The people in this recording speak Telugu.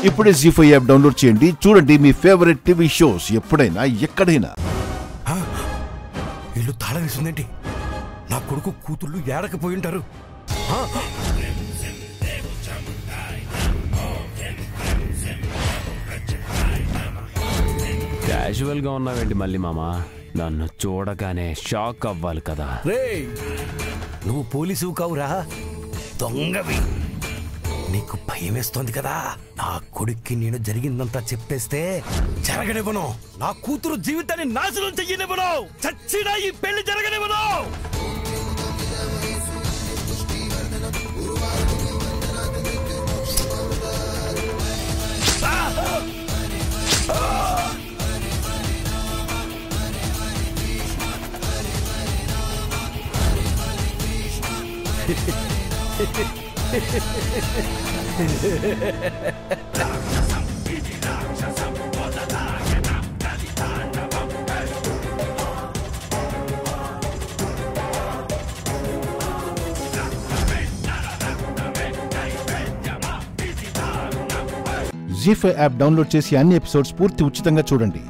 ఇప్పుడే జీ5 యాప్ డౌన్లోడ్ చేయండి. చూడండి మీ ఫేవరెట్ టీవీ షోస్ ఎప్పుడైనా ఎక్కడైనా. ఇల్లు తాళం వేసిందేంటి? నా కొడుకు కూతుళ్ళు ఏడకపోయి ఉంటారు. క్యాజువల్ గా ఉన్నావేంటి మళ్ళీ మామా? నన్ను చూడగానే షాక్ అవ్వాలి కదా. రేయ్, నువ్వు పోలీసు కావురా, దొంగవి. నీకు భయం వేస్తోంది కదా. నా కొడుక్కి నేను జరిగిందంతా చెప్పేస్తే జరగనివ్వను. నా కూతురు జీవితాన్ని నాశనం చెయ్యనివ్వను. చచ్చినా ఈ పెళ్లి జరగనివ్వను. జీ5 యాప్ డౌన్లోడ్ చేసి అన్ని ఎపిసోడ్స్ పూర్తి ఉచితంగా చూడండి.